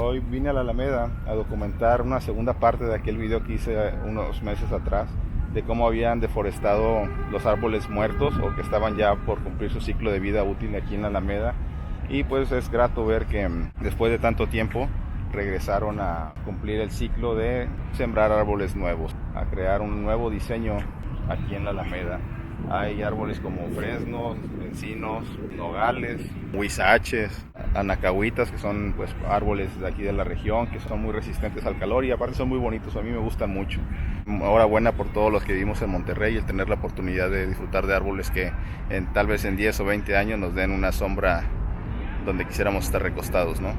Hoy vine a la Alameda a documentar una segunda parte de aquel video que hice unos meses atrás de cómo habían deforestado los árboles muertos o que estaban ya por cumplir su ciclo de vida útil aquí en la Alameda. Y pues es grato ver que después de tanto tiempo regresaron a cumplir el ciclo de sembrar árboles nuevos, a crear un nuevo diseño aquí en la Alameda. Hay árboles como fresnos, encinos, nogales, huizaches, anacahuitas, que son pues árboles de aquí de la región, que son muy resistentes al calor y aparte son muy bonitos, a mí me gustan mucho. Enhorabuena por todos los que vivimos en Monterrey, el tener la oportunidad de disfrutar de árboles que tal vez en 10 o 20 años nos den una sombra donde quisiéramos estar recostados, ¿no?